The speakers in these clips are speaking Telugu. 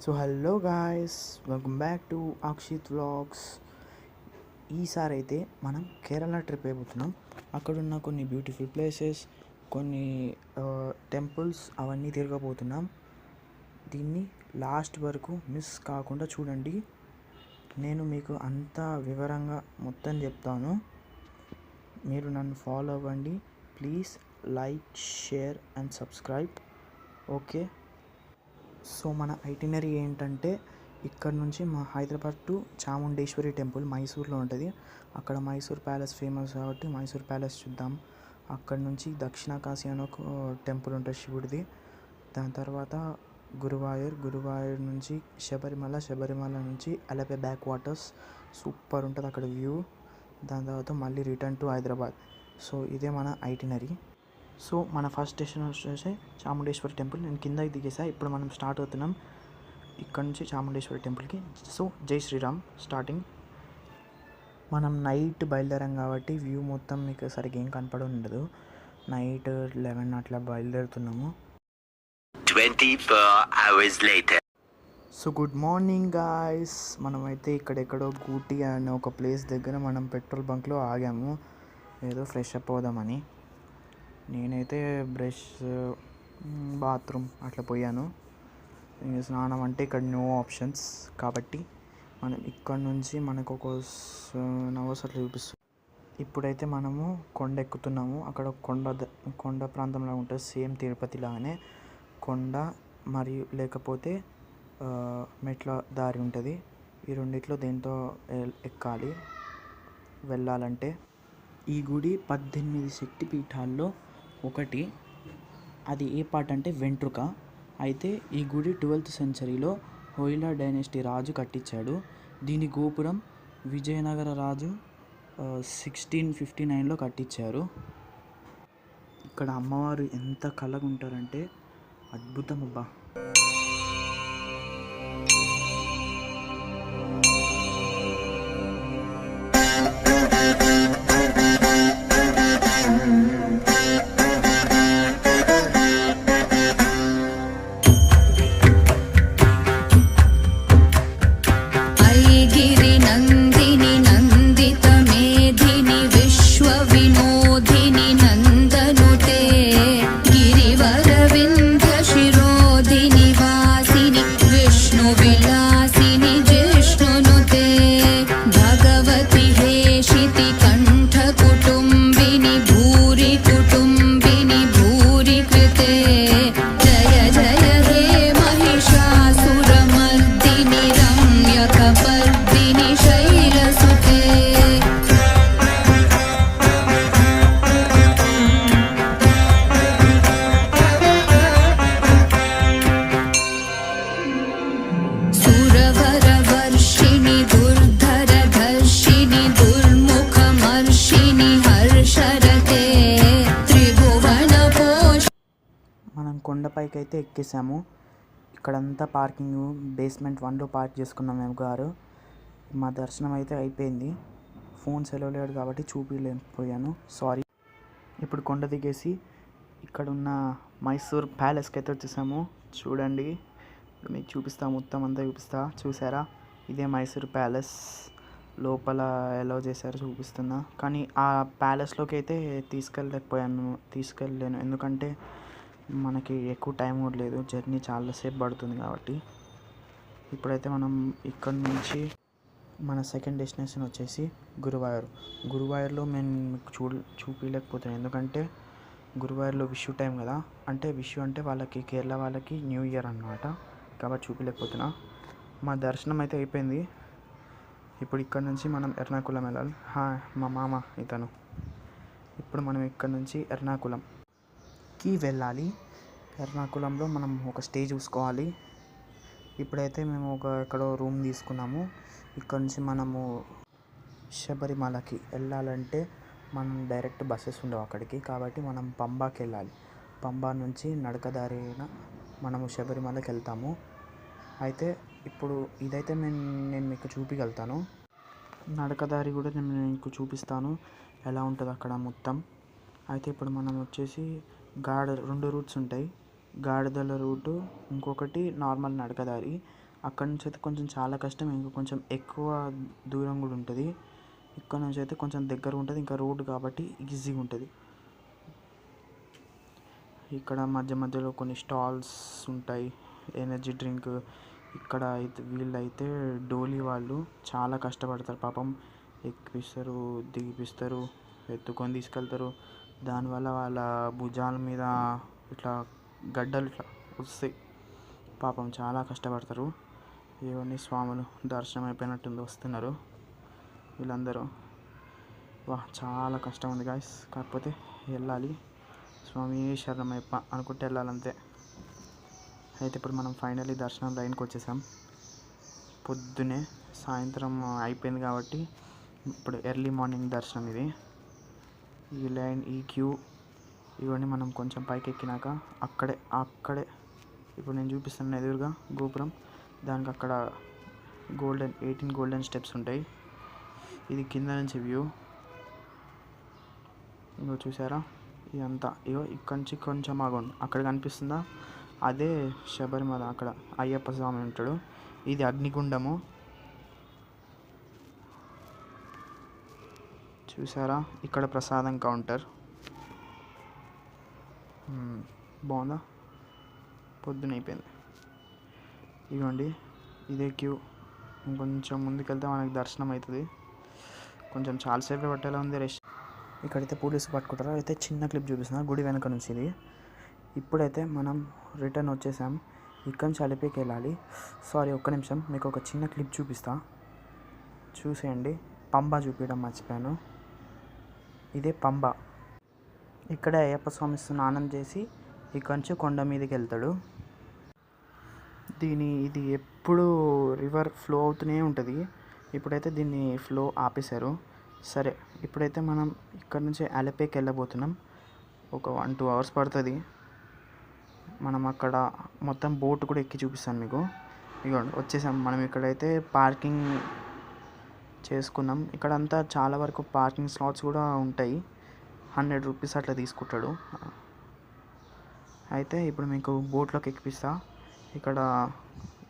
So hello guys, welcome back to Akshit vlogs. ఈసారి అయితే మనం కేరళ ట్రిప్ అయిపోతున్నాం. అక్కడున్న కొన్ని బ్యూటిఫుల్ ప్లేసెస్, కొన్ని టెంపుల్స్ అవన్నీ తిరగబోతున్నాం. దీన్ని లాస్ట్ వరకు మిస్ కాకుండా చూడండి. నేను మీకు అంతా వివరంగా మొత్తం చెప్తాను. మీరు నన్ను ఫాలో అవ్వండి. Please like, share and subscribe. Okay. So మన ఐటినరీ ఏంటంటే, ఇక్కడ నుంచి మా హైదరాబాద్ టు చాముండేశ్వరి టెంపుల్ మైసూర్లో ఉంటుంది. అక్కడ మైసూర్ ప్యాలెస్ ఫేమస్ కాబట్టి మైసూర్ ప్యాలెస్ చూద్దాం. అక్కడ నుంచి దక్షిణ కాశీ అని ఒక టెంపుల్ ఉంటుంది శివుడిది. దాని తర్వాత గురువాయూర్ నుంచి శబరిమల నుంచి అలపే బ్యాక్ వాటర్స్ సూపర్ ఉంటుంది అక్కడ వ్యూ. దాని తర్వాత మళ్ళీ రిటర్న్ టు హైదరాబాద్. సో ఇదే మన ఐటినరీ. సో మన ఫస్ట్ స్టేషన్ వచ్చేసి చాముండేశ్వరి టెంపుల్. నేను కిందకి దిగేసా. ఇప్పుడు మనం స్టార్ట్ అవుతున్నాం ఇక్కడ నుంచి చాముండేశ్వరి టెంపుల్కి. సో జై శ్రీరామ్. స్టార్టింగ్. మనం నైట్ బయలుదేరాం కాబట్టి వ్యూ మొత్తం మీకు సరిగ్గా ఏం కనపడి ఉండదు. నైట్ 11 అట్లా బయలుదేరుతున్నాము. 24 hours later. So good morning guys. మనమైతే ఇక్కడెక్కడో గూటి అనే ఒక ప్లేస్ దగ్గర మనం పెట్రోల్ బంక్లో ఆగాము, ఏదో ఫ్రెష్ అప్ అవుదామని. నేనైతే బ్రష్, బాత్రూమ్ అట్లా పోయాను. స్నానం అంటే ఇక్కడ నో ఆప్షన్స్ కాబట్టి మనం ఇక్కడ నుంచి మనకు ఒక 7 hours అట్లా చూపిస్తుంది. ఇప్పుడైతే మనము కొండ ఎక్కుతున్నాము. అక్కడ కొండ ప్రాంతంలో ఉంటుంది, సేమ్ తిరుపతి లాగానే కొండ మరియు లేకపోతే మెట్ల దారి ఉంటుంది. ఈ రెండిట్లో దేంతో ఎక్కాలి వెళ్ళాలంటే. ఈ గుడి 18 శక్తిపీఠాల్లో ఒకటి. అది ఏ పార్ట్ అంటే వెంట్రుక. అయితే ఈ గుడి 12th centuryలో హోయిలా డైనెస్టీ రాజు కట్టించాడు. దీని గోపురం విజయనగర రాజు 1659లో కట్టించారు. ఇక్కడ అమ్మవారు ఎంత కళగా ఉంటారంటే అద్భుతం అబ్బా. కొండపైకి అయితే ఎక్కేసాము. ఇక్కడంతా పార్కింగ్ బేస్మెంట్ 1లో పార్క్ చేసుకున్నాం మేము కారు. మా దర్శనం అయితే అయిపోయింది. ఫోన్ సెలవు లేడు కాబట్టి చూపించలేకపోయాను, సారీ. ఇప్పుడు కొండ దిగేసి ఇక్కడ ఉన్న మైసూర్ ప్యాలెస్కి అయితే వచ్చేసాము. చూడండి, మీకు చూపిస్తా, మొత్తం అంతా చూపిస్తా. చూసారా, ఇదే మైసూర్ ప్యాలెస్. లోపల ఎలా చేశారో చూపిస్తున్నా. కానీ ఆ ప్యాలెస్లోకి అయితే తీసుకెళ్ళలేను ఎందుకంటే మనకి ఎక్కువ టైం కూడా లేదు, జర్నీ చాలాసేపు పడుతుంది కాబట్టి. ఇప్పుడైతే మనం ఇక్కడ నుంచి మన సెకండ్ డెస్టినేషన్ వచ్చేసి గురువాయూర్లో మేము చూపించలేకపోతున్నాం ఎందుకంటే గురువాయూర్లో విషు టైం కదా. అంటే విషు అంటే వాళ్ళకి, కేరళ వాళ్ళకి న్యూ ఇయర్ అన్నమాట, కాబట్టి చూపించలేకపోతున్నా. మా దర్శనం అయితే అయిపోయింది. ఇప్పుడు ఇక్కడ నుంచి మనం ఎర్నాకుళం వెళ్ళాలి. మా మామ ఇతను. ఇప్పుడు మనం ఇక్కడ నుంచి ఎర్నాకుళంకి వెళ్ళాలి. ఎర్నాకుళంలో మనం ఒక స్టే చూసుకోవాలి. ఇప్పుడైతే మేము ఎక్కడో రూమ్ తీసుకున్నాము. ఇక్కడ నుంచి మనము శబరిమలకి వెళ్ళాలంటే మనం డైరెక్ట్ బస్సెస్ ఉండవు అక్కడికి, కాబట్టి మనం పంబాకి వెళ్ళాలి. పంబా నుంచి నడకదారిన మనము శబరిమలకి వెళ్తాము. అయితే ఇప్పుడు ఇదైతే నేను మీకు చూపించగలుగుతాను. నడకదారి కూడా నేను మీకు చూపిస్తాను ఎలా ఉంటుంది అక్కడ మొత్తం. అయితే ఇప్పుడు మనం వచ్చేసి రెండు రూట్స్ ఉంటాయి. గాడిదల రూటు, ఇంకొకటి నార్మల్ నడకదారి. అక్కడ నుంచి అయితే కొంచెం చాలా కష్టం, ఇంకా కొంచెం ఎక్కువ దూరం కూడా ఉంటుంది. ఇక్కడ నుంచి అయితే కొంచెం దగ్గర ఉంటుంది, ఇంకా రోడ్ కాబట్టి ఈజీగా ఉంటుంది. ఇక్కడ మధ్య మధ్యలో కొన్ని స్టాల్స్ ఉంటాయి, ఎనర్జీ డ్రింక్. ఇక్కడ అయితే వీళ్ళైతే డోలీ వాళ్ళు చాలా కష్టపడతారు పాపం, ఎక్కిపిస్తారు, దిగిపిస్తారు, ఎత్తుకొని తీసుకెళ్తారు. దానివల్ల వాళ్ళ భుజాల మీద ఇట్లా గడ్డలు ఇట్లా వస్తాయి. పాపం చాలా కష్టపడతారు. ఇవన్నీ స్వాములు దర్శనం అయిపోయినట్టుంది, వస్తున్నారు వీళ్ళందరూ. చాలా కష్టం ఉంది గాయస్, కాకపోతే వెళ్ళాలి. స్వామి శరణమయ్యప్ప అనుకుంటే వెళ్ళాలంతే. అయితే ఇప్పుడు మనం ఫైనల్లీ దర్శనం లైన్కి వచ్చేసాం. పొద్దునే సాయంత్రం అయిపోయింది కాబట్టి ఇప్పుడు ఎర్లీ మార్నింగ్ దర్శనం ఇది. ఈ లైన్, ఈ క్యూ, ఇవన్నీ మనం కొంచెం పైకి ఎక్కినాక అక్కడే ఇప్పుడు నేను చూపిస్తున్న ఎదురుగా గోపురం, దానికి అక్కడ 18 గోల్డెన్ స్టెప్స్ ఉంటాయి. ఇది కింద నుంచి వ్యూ. ఇంకో చూసారా ఇదంతా, ఇక్కడ నుంచి కొంచెం ఆగండి, అక్కడ కనిపిస్తుందా అదే శబరిమల, అక్కడ అయ్యప్ప స్వామి ఉంటాడు. ఇది అగ్నిగుండము చూసారా, ఇక్కడ ప్రసాదం కౌంటర్. బాగుందా, పొద్దున అయిపోయింది. ఇదిగోండి ఇదే క్యూ. ఇంకొంచెం ముందుకెళ్తే మనకి దర్శనం అవుతుంది. కొంచెం చాలాసేపు పట్టేలా ఉంది రష్. ఇక్కడైతే పోలీసు పట్టుకుంటారు. అయితే చిన్న క్లిప్ చూపిస్తున్నా గుడి వెనక నుంచి. ఇది ఇప్పుడైతే మనం రిటర్న్ వచ్చేసాం. ఇక్కడ నుంచి అలిపికి వెళ్ళాలి. సారీ, ఒక్క నిమిషం, మీకు ఒక చిన్న క్లిప్ చూపిస్తా, చూసేయండి. పంబ చూపించడం మర్చిపోయాను. ఇదే పంబ. ఇక్కడే అయ్యప్ప స్వామి స్నానం చేసి ఇక్కడ నుంచి కొండ మీదకి వెళ్తాడు. ఇది ఎప్పుడు రివర్ ఫ్లో అవుతూనే ఉంటుంది. ఇప్పుడైతే దీన్ని ఫ్లో ఆపేశారు. సరే, ఇప్పుడైతే మనం ఇక్కడ నుంచి అలిపికి వెళ్ళబోతున్నాం. ఒక 1-2 అవర్స్ పడుతుంది. మనం అక్కడ మొత్తం బోట్ కూడా ఎక్కి చూపిస్తాను మీకు. ఇదిగోండి వచ్చేసాం మనం. ఇక్కడైతే పార్కింగ్ చేసుకున్నాం. ఇక్కడంతా చాలా వరకు పార్కింగ్ స్లాట్స్ కూడా ఉంటాయి. 100 రూపీస్ అట్లా తీసుకుంటాడు. అయితే ఇప్పుడు మీకు బోట్లోకి ఎక్కిపిస్తా. ఇక్కడ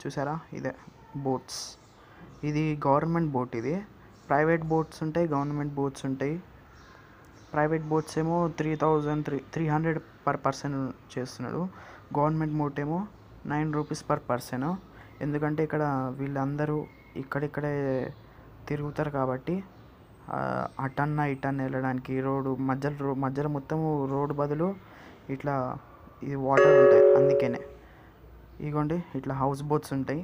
చూసారా, ఇదే బోట్స్. ఇది గవర్నమెంట్ బోట్. ఇది ప్రైవేట్ బోట్స్ ఉంటాయి, గవర్నమెంట్ బోట్స్ ఉంటాయి. ప్రైవేట్ బోట్స్ ఏమో 300 పర్ పర్సన్ చేస్తున్నాడు. గవర్నమెంట్ బోట్ ఏమో 9 రూపీస్ పర్ పర్సన్. ఎందుకంటే ఇక్కడ వీళ్ళందరూ ఇక్కడిక్కడే తిరుగుతారు కాబట్టి అటన్నా ఇటన్నా వెళ్ళడానికి రోడ్డు మధ్యలో మొత్తం రోడ్డు బదులు ఇట్లా ఇది వాటర్ ఉంటాయి, అందుకనే. ఇదిగోండి ఇట్లా హౌస్ బోట్స్ ఉంటాయి.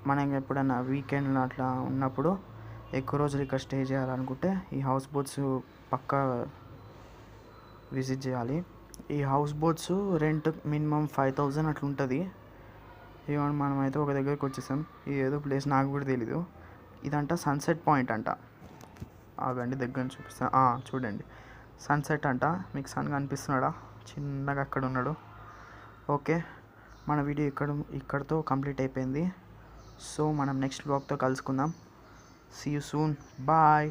మనం ఎప్పుడైనా వీకెండ్లో అట్లా ఉన్నప్పుడు ఎక్కువ రోజులు ఇక్కడ స్టే చేయాలనుకుంటే ఈ హౌస్ బోట్స్ పక్కా విజిట్ చేయాలి. ఈ హౌస్ బోట్స్ రెంట్ మినిమం 5000 అట్లా ఉంటుంది. ఇవన్నీ మనమైతే ఒక దగ్గరికి వచ్చేసాం. ఇది ఏదో ప్లేస్ నాకు కూడా తెలీదు. ఇదంట సన్సెట్ పాయింట్ అంట. ఆగండి దగ్గర నుంచి చూపిస్తాను. చూడండి సన్సెట్ అంట. మీకు సన్ కనిపిస్తున్నాడా, చిన్నగా అక్కడ ఉన్నాడు. ఓకే, మన వీడియో ఇక్కడతో కంప్లీట్ అయిపోయింది. సో మనం నెక్స్ట్ వ్లాగ్తో కలుసుకుందాం. See you soon, bye.